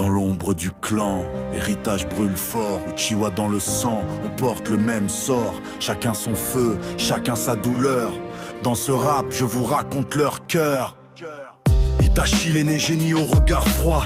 Dans l'ombre du clan, héritage brûle fort. Uchiwa dans le sang, on porte le même sort. Chacun son feu, chacun sa douleur. Dans ce rap, je vous raconte leur cœur. Itachi, l'aîné génie au regard froid.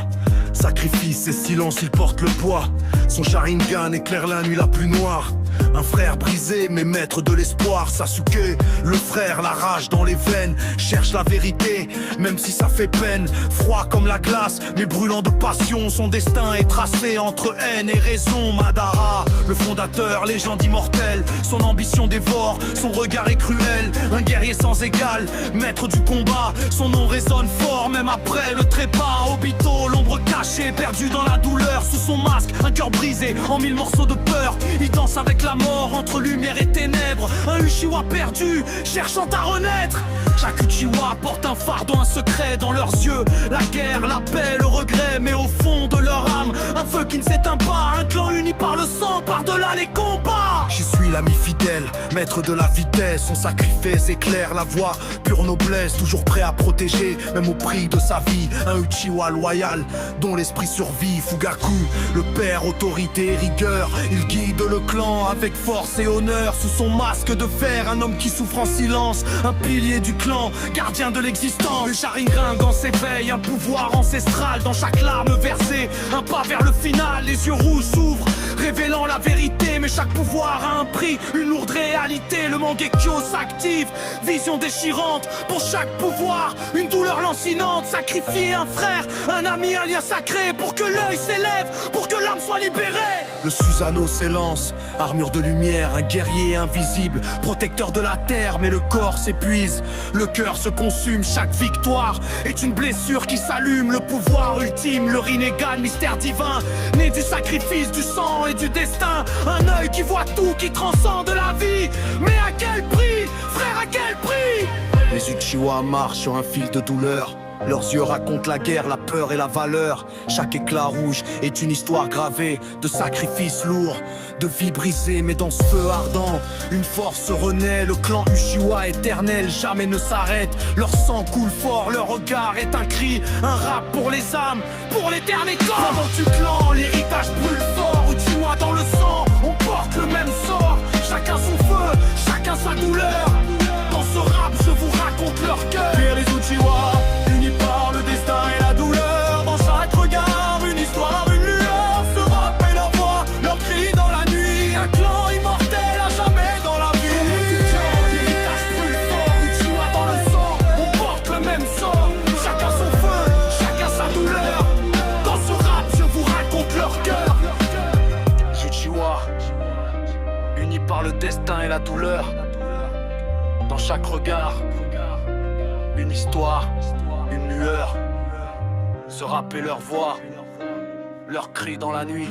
Sacrifice et silence, il porte le poids. Son Sharingan éclaire la nuit la plus noire. Un frère brisé mais maître de l'espoir. Sasuke, le frère, la rage dans les veines. Cherche la vérité, même si ça fait peine. Froid comme la glace, mais brûlant de passion. Son destin est tracé entre haine et raison. Madara, le fondateur, légende immortelle. Son ambition dévore, son regard est cruel. Un guerrier sans égal, maître du combat. Son nom résonne fort, même après le trépas. Obito, l'ombre cachée, perdu dans la douleur. Sous son masque, un cœur brisé en mille morceaux de peur. Il danse avec la mort entre lumière et ténèbres. Un Uchiwa perdu, cherchant à renaître. Chaque Uchiwa porte un fardeau, un secret dans leurs yeux. La guerre, la paix, le regret, mais au fond de leur âme, un feu qui ne s'éteint pas. Un clan uni par le sang, par-delà les combats. J'y suis l'ami fidèle, maître de la vitesse. Son sacrifice éclaire la voie, pure noblesse. Toujours prêt à protéger, même au prix de sa vie. Un Uchiwa loyal, dont l'esprit survit. Fugaku, le père, autorité et rigueur. Il guide le clan avec force et honneur. Sous son masque de fer, un homme qui souffre en silence. Un pilier du clan, gardien de l'existence. Le Sharingan s'éveille, un pouvoir ancestral. Dans chaque larme versée, un pas vers le final. Les yeux rouges s'ouvrent, révélant la vérité. Mais chaque pouvoir a un prix, une lourde réalité. Le Mangekyo s'active, vision déchirante. Pour chaque pouvoir, une douleur lancinante. Sacrifier un frère, un ami, un lien sacré. Pour que l'œil s'élève, pour que l'âme soit libérée. Le Susanoo s'élance, armure de lumière. Un guerrier invisible, protecteur de la terre. Mais le corps s'épuise, le cœur se consume. Chaque victoire est une blessure qui s'allume. Le pouvoir ultime, le Rinnegan, mystère divin. Né du sacrifice, du sang et du destin. Un œil qui voit tout, qui transcende la vie. Mais à quel prix, frère, à quel prix? Les Uchiwa marchent sur un fil de douleur. Leurs yeux racontent la guerre, la peur et la valeur. Chaque éclat rouge est une histoire gravée de sacrifices lourds, de vies brisées. Mais dans ce feu ardent, une force renaît. Le clan Uchiwa éternel jamais ne s'arrête. Leur sang coule fort, leur regard est un cri. Un rap pour les âmes, pour l'éternité. Pendant du clan, l'héritage brûle fort. Uchiwa dans le sang, on porte le même sort. Chacun son feu, chacun sa douleur. Dans ce rap, je vous raconte leur cœur. Et les Uchiwa par le destin et la douleur. Dans chaque regard, une histoire, une lueur. Ce rap et leur voix, leur cri dans la nuit. Un clan immortel à jamais dans la vie. L'héritage brûle fort, Uchiwa dans le sang. On porte le même sort. Chacun son feu, chacun sa douleur. Dans ce rap, je vous raconte leur cœur. Uchiwa, unis par le destin et la douleur. Dans chaque regard, une histoire, une lueur. Se rappeler leur voix, leur cri dans la nuit.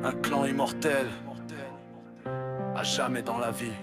Un clan immortel, à jamais dans la vie.